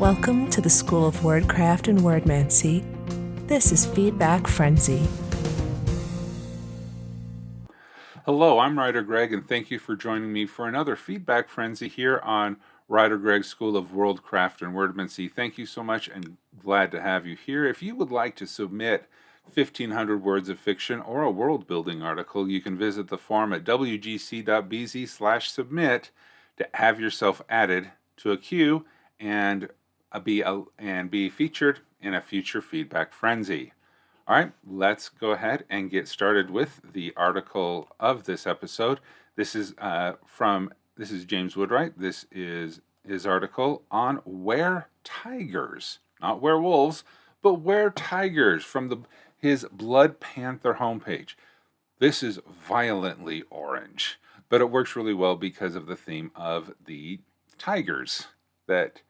Welcome to the School of Wordcraft and Worldmancy. This is Feedback Frenzy. Hello, I'm WriterGreg, and thank you for joining me for another Feedback Frenzy here on WriterGreg School of Worldcraft and Worldmancy. Thank you so much, and glad to have you here. If you would like to submit 1,500 words of fiction or a world-building article, you can visit the form at wgc.bz/submit to have yourself added to a queue and be featured in a future Feedback Frenzy. All right, let's go ahead and get started with the article of this episode. This is James Woodwright. This is his article on were-tigers, not werewolves, but were-tigers from his Blood Panther homepage. This is violently orange, but it works really well because of the theme of the tigers that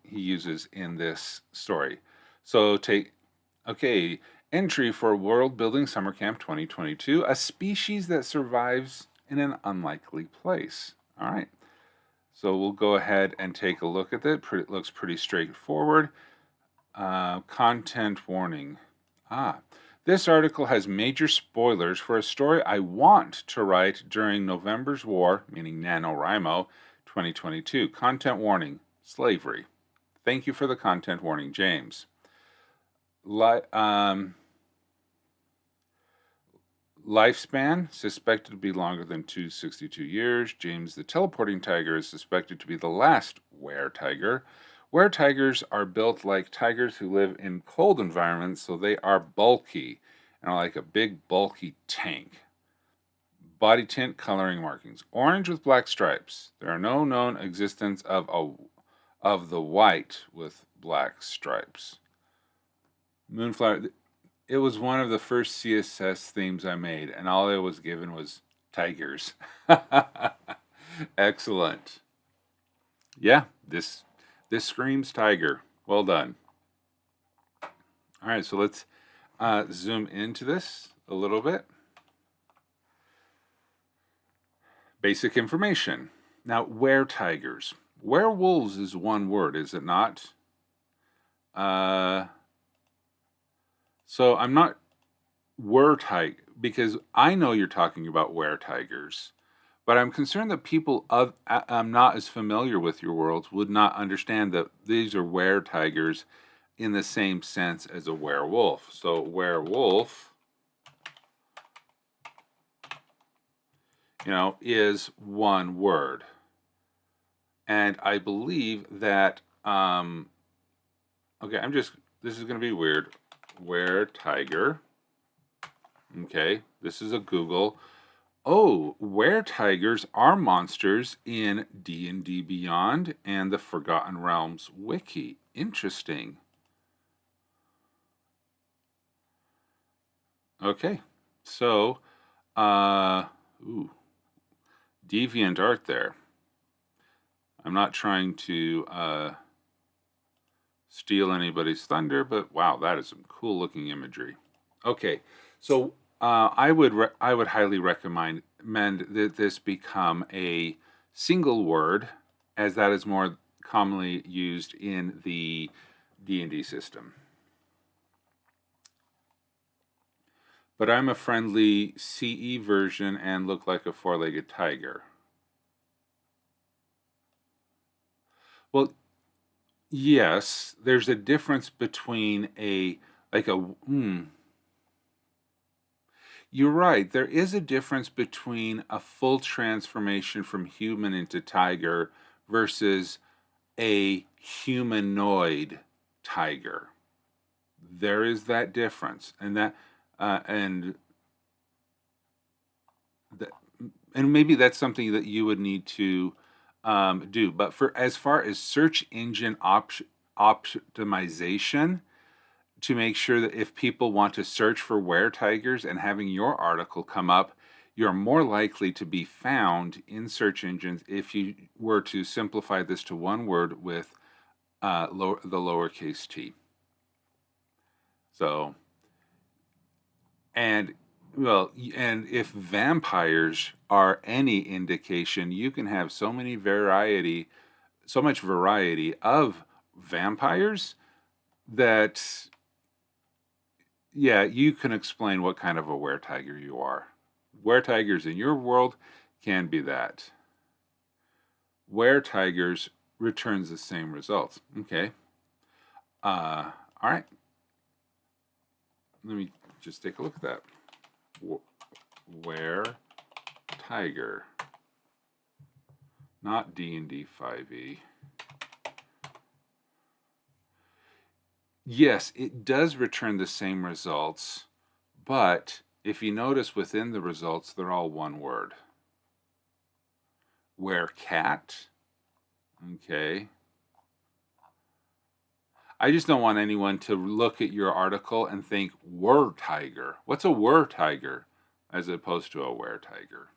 he uses in this story. So entry for World Building Summer Camp 2022, a species that survives in an unlikely place. All right, so we'll go ahead and take a look at it. It looks pretty straightforward. Content warning. This article has major spoilers for a story I want to write during November's War, meaning NaNoWriMo 2022. Content warning, slavery. Thank you for the content warning, James. Lifespan suspected to be longer than 262 years. James the Teleporting Tiger is suspected to be the last were-tiger. Were-tigers are built like tigers who live in cold environments, so they are bulky and are like a big bulky tank. Body tint coloring markings: orange with black stripes. There are no known existence of the white with black stripes. Moonflower, it was one of the first CSS themes I made, and all I was given was tigers. Excellent. Yeah, this screams tiger. Well done. All right, so let's zoom into this a little bit. Basic information. Now, were-tigers. Werewolves is one word, is it not? So I'm not were-tiger, because I know you're talking about were-tigers, but I'm concerned that people I'm not as familiar with your worlds would not understand that these are were-tigers in the same sense as a werewolf. So werewolf, is one word. And I believe that, this is going to be weird. Were-tiger. Okay, this is a Google. Oh, were-tigers are monsters in D&D Beyond and the Forgotten Realms wiki. Interesting. Okay, so, deviant art there. I'm not trying to steal anybody's thunder, but wow, that is some cool looking imagery. Okay, so I would highly recommend that this become a single word, as that is more commonly used in the D&D system. But I'm a friendly CE version and look like a four-legged tiger. Well, yes, there's a difference between You're right. There is a difference between a full transformation from human into tiger versus a humanoid tiger. There is that difference, and maybe that's something that you would need to do. But as far as search engine optimization, to make sure that if people want to search for were-tigers and having your article come up, you're more likely to be found in search engines if you were to simplify this to one word with the lowercase t. So, and if vampires are any indication, you can have so much variety of vampires, that, yeah, you can explain what kind of a were-tiger you are. Were-tigers in your world can be that. Were-tigers returns the same results. Okay. All right. Let me just take a look at that. Were-tiger. Not D&D 5e. Yes, it does return the same results, but if you notice within the results, they're all one word. Were-cat. Okay. I just don't want anyone to look at your article and think were-tiger. What's a were-tiger as opposed to a were-tiger?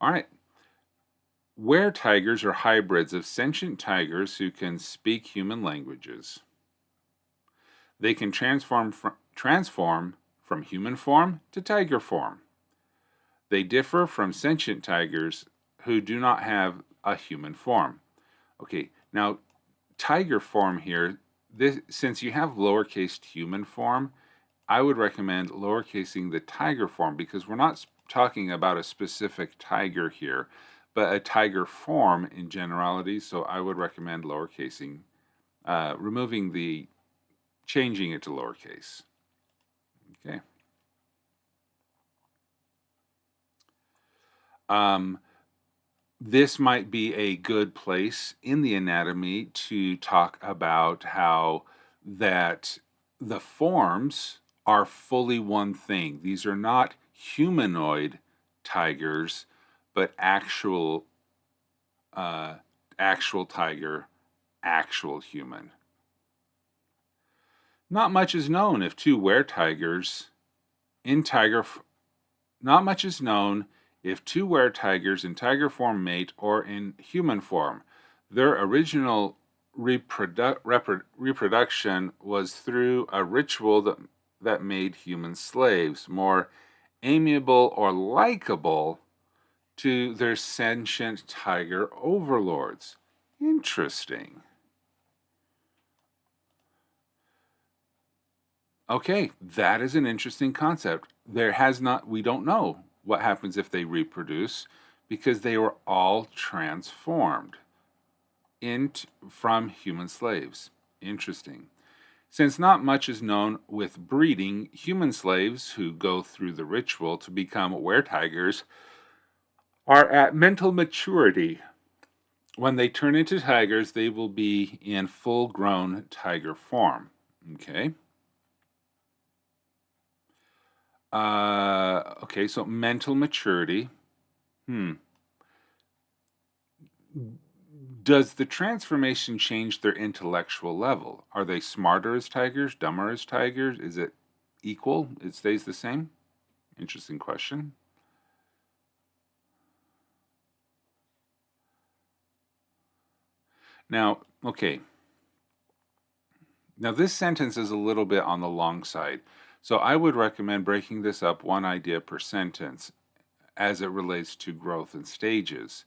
All right. Were-tigers are hybrids of sentient tigers who can speak human languages. They can transform from human form to tiger form. They differ from sentient tigers who do not have a human form. Okay, now tiger form here, since you have lowercase human form, I would recommend lowercasing the tiger form, because we're not talking about a specific tiger here, but a tiger form in generality. So I would recommend lowercasing, changing it to lowercase. Okay. This might be a good place in the anatomy to talk about how that the forms are fully one thing. These are not humanoid tigers, but actual tiger, actual human. Not much is known if two were-tigers in tiger. Not much is known if two were-tigers in tiger form mate or in human form. Their original reproduction was through a ritual that made human slaves more amiable or likable to their sentient tiger overlords. Interesting. Okay, that is an interesting concept. We don't know what happens if they reproduce, because they were all transformed from human slaves. Interesting. Since not much is known with breeding, human slaves who go through the ritual to become were-tigers are at mental maturity. When they turn into tigers, they will be in full-grown tiger form. Okay. Okay, so mental maturity. Does the transformation change their intellectual level? Are they smarter as tigers, dumber as tigers? Is it equal? It stays the same? Interesting question. Now, okay. Now, this sentence is a little bit on the long side, so I would recommend breaking this up one idea per sentence as it relates to growth and stages.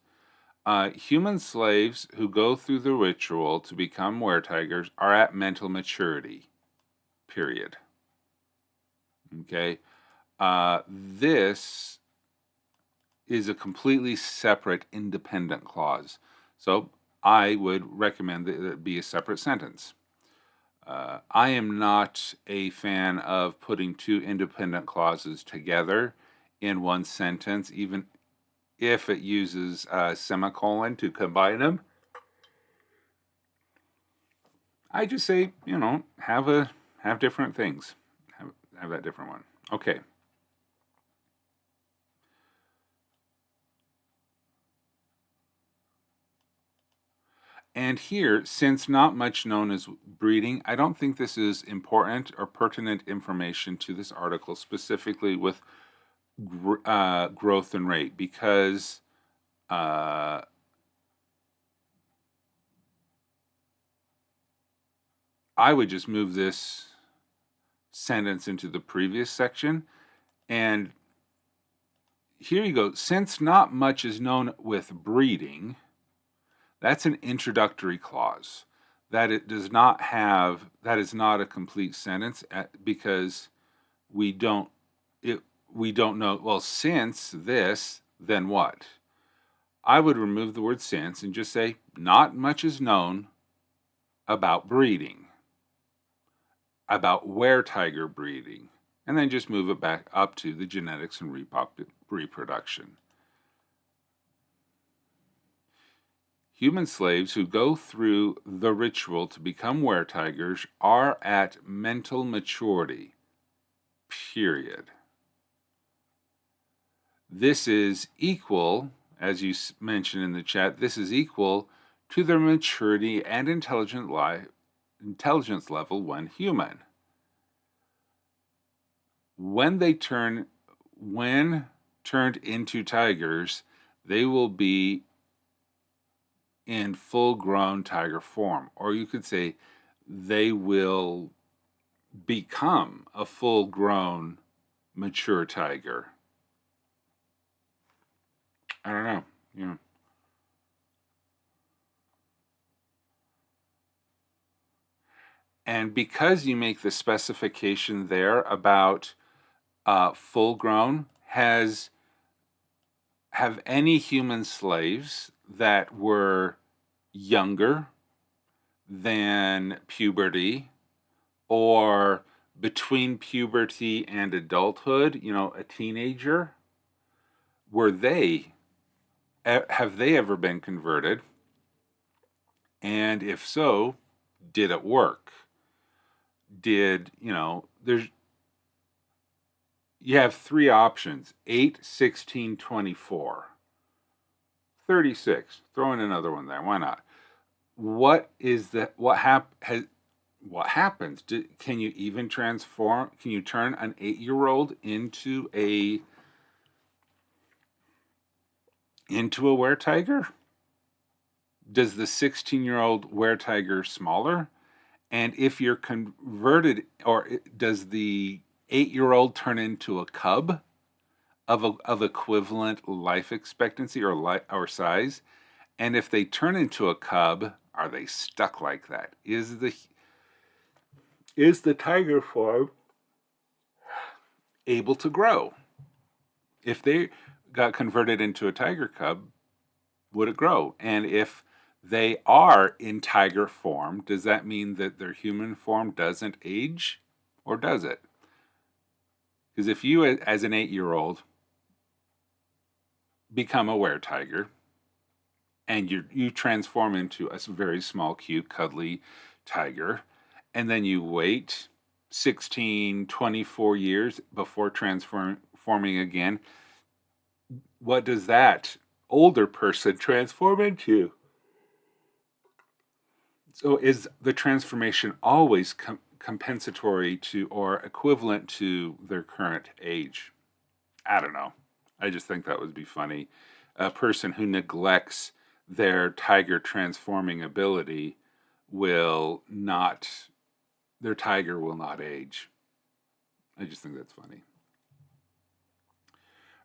Human slaves who go through the ritual to become were-tigers are at mental maturity, period. Okay? This is a completely separate, independent clause. So I would recommend that it be a separate sentence. I am not a fan of putting two independent clauses together in one sentence, even if it uses a semicolon to combine them. I just say, have different things. Have that different one. Okay. And here, since not much known as breeding, I don't think this is important or pertinent information to this article, specifically with growth and rate, because I would just move this sentence into the previous section. And here you go. Since not much is known with breeding, That's an introductory clause. That it does not have, that is not a complete sentence because we don't know, well, since this, then what? I would remove the word since and just say, not much is known about breeding, about were-tiger breeding, and then just move it back up to the genetics and reproduction. Human slaves who go through the ritual to become were-tigers are at mental maturity, period. This is equal, as you mentioned in the chat, this is equal to their maturity and intelligence level when human. When turned into tigers, they will be in full-grown tiger form, or you could say they will become a full-grown mature tiger. I don't know. Yeah. And because you make the specification there about full-grown, have any human slaves that were younger than puberty or between puberty and adulthood, a teenager, have they ever been converted? And if so, did it work? You have three options: 8, 16, 24, 36. Throw in another one there. Why not? What happens? Can you even transform? Can you turn an 8-year-old into a were-tiger? Does the 16-year-old were-tiger smaller? And if you're converted, or does the 8-year-old turn into a cub of equivalent life expectancy or size? And if they turn into a cub, are they stuck like that? Is the tiger form able to grow? If they got converted into a tiger cub, would it grow? And if they are in tiger form, does that mean that their human form doesn't age, or does it? Because if you, as an 8-year-old, become a were-tiger, and you transform into a very small, cute, cuddly tiger, and then you wait 16, 24 years before transforming again, what does that older person transform into? So is the transformation always compensatory to or equivalent to their current age? I don't know. I just think that would be funny. A person who neglects their tiger transforming ability their tiger will not age. I just think that's funny.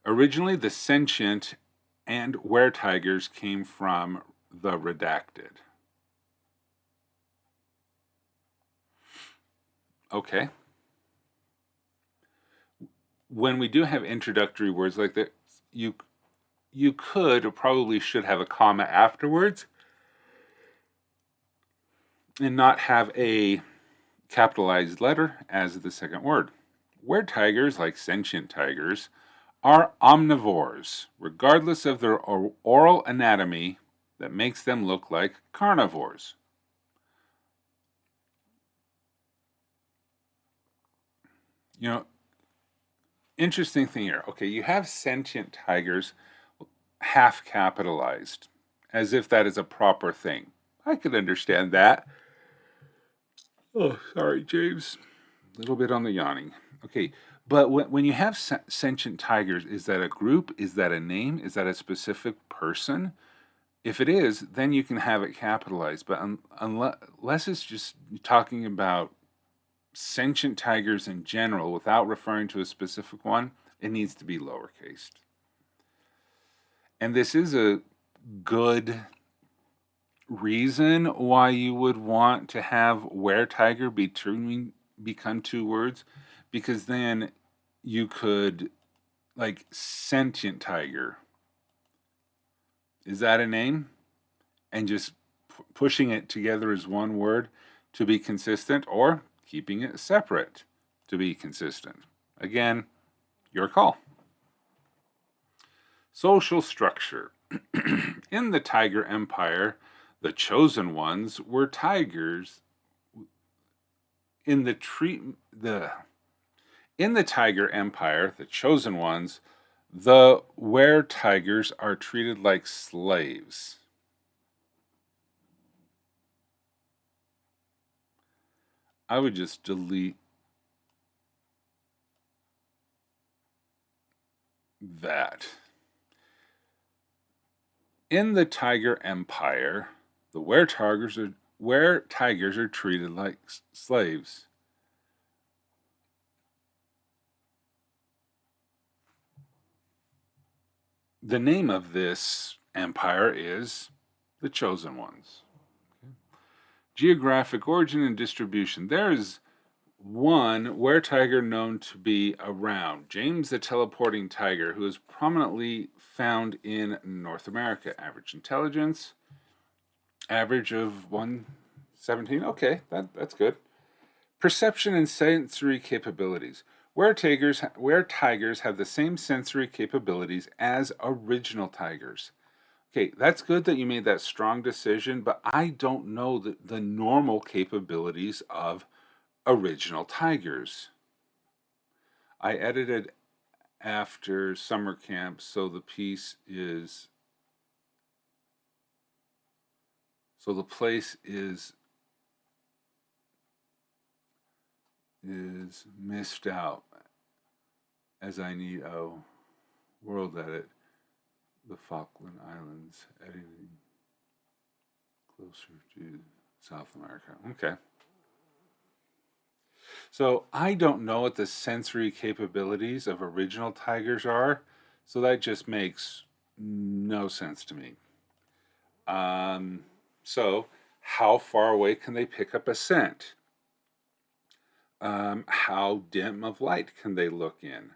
Originally, the sentient and were-tigers came from the redacted. Okay. When we do have introductory words like that, you could or probably should have a comma afterwards and not have a capitalized letter as the second word. Were-tigers, like sentient tigers, are omnivores, regardless of their oral anatomy that makes them look like carnivores. Interesting thing here. Okay, you have sentient tigers half capitalized, as if that is a proper thing. I could understand that. Oh, sorry, James. A little bit on the yawning. Okay, but when you have sentient tigers, is that a group? Is that a name? Is that a specific person? If it is, then you can have it capitalized. But unless it's just talking about sentient tigers in general without referring to a specific one, it needs to be lowercase. And this is a good reason why you would want to have were-tiger become two words, because then you could, like, sentient tiger. Is that a name? And just pushing it together as one word to be consistent, or keeping it separate to be consistent. Again, your call. Social structure. In the Tiger Empire, the chosen ones were tigers. In the Tiger Empire, the chosen ones, the were-tigers are treated like slaves. I would just delete that. In the Tiger Empire, the were-tigers are treated like slaves. The name of this empire is the Chosen Ones. Okay. Geographic origin and distribution. There is one were-tiger known to be around, James the Teleporting Tiger, who is prominently found in North America. Average intelligence, average of 117. Okay, that's good. Perception and sensory capabilities. Were-tigers have the same sensory capabilities as original tigers. Okay, that's good that you made that strong decision, but I don't know the normal capabilities of original tigers. I edited after summer camp, so the place is missed out, as I need world edit the Falkland Islands, editing closer to South America. Okay. So I don't know what the sensory capabilities of original tigers are, so that just makes no sense to me. So how far away can they pick up a scent? How dim of light can they look in?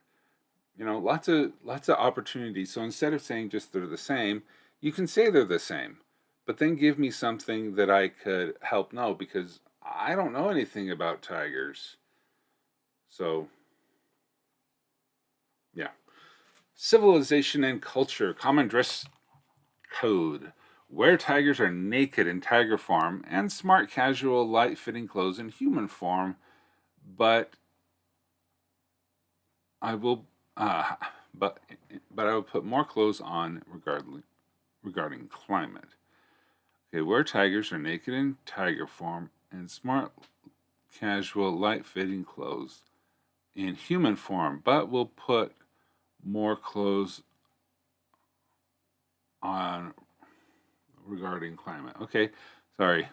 Lots of opportunities. So instead of saying just they're the same, you can say they're the same, but then give me something that I could help know, because I don't know anything about tigers. So, yeah. Civilization and culture. Common dress code. Were-tigers are naked in tiger form and smart, casual, light-fitting clothes in human form, but I will but I will put more clothes on regarding climate. Okay, were-tigers are naked in tiger form and smart, casual, light-fitting clothes in human form, but will put more clothes on regarding climate. Okay, sorry.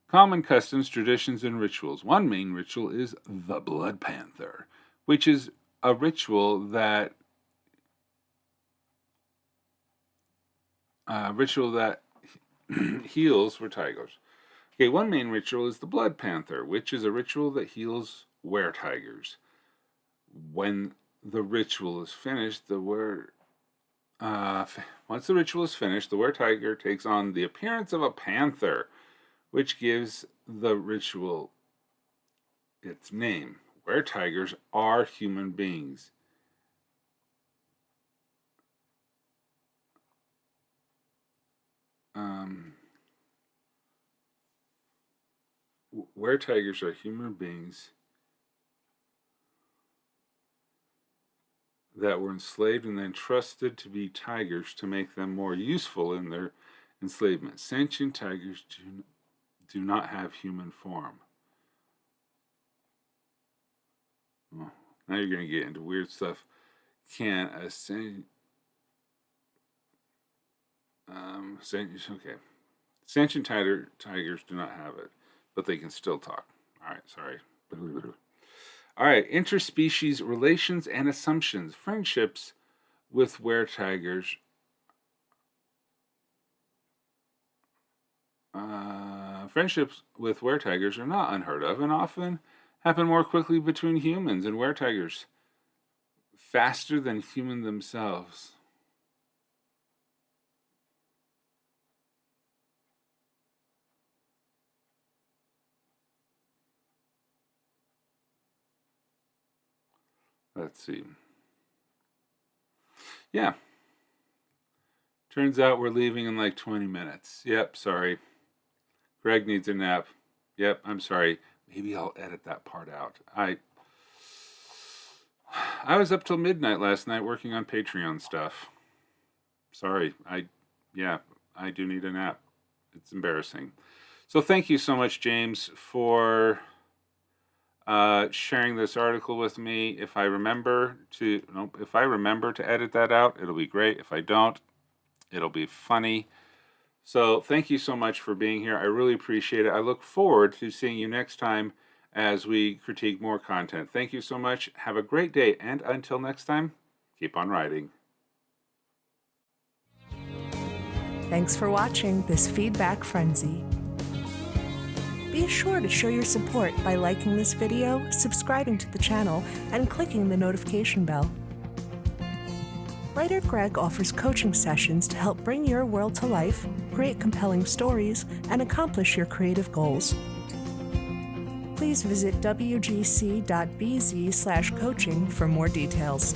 Common customs, traditions, and rituals. One main ritual is the Blood Panther, which is a ritual that heals for tigers. Okay, one main ritual is the Blood Panther, which is a ritual that heals were-tigers. When the ritual is finished, once the ritual is finished, the were-tiger takes on the appearance of a panther, which gives the ritual its name. Were-tigers are human beings. Were-tigers are human beings that were enslaved and then trusted to be tigers to make them more useful in their enslavement. Sentient tigers do not have human form. Well, now you're going to get into weird stuff. Can a sentient tigers do not have it, but they can still talk. All right, sorry. All right, interspecies relations and assumptions. Friendships with were-tigers Friendships with were-tigers are not unheard of and often happen more quickly between humans and were-tigers, faster than humans themselves. Let's see. Yeah. Turns out we're leaving in like 20 minutes. Yep, sorry. Greg needs a nap. Yep, I'm sorry. Maybe I'll edit that part out. I was up till midnight last night working on Patreon stuff. Sorry. I do need a nap. It's embarrassing. So thank you so much, James, for sharing this article with me. If I remember to edit that out, it'll be great. If I don't, it'll be funny. So thank you so much for being here. I really appreciate it. I look forward to seeing you next time as we critique more content. Thank you so much. Have a great day. And until next time, keep on writing. Thanks for watching this Feedback Frenzy. Be sure to show your support by liking this video, subscribing to the channel, and clicking the notification bell. WriterGreg offers coaching sessions to help bring your world to life, create compelling stories, and accomplish your creative goals. Please visit wgc.bz/coaching for more details.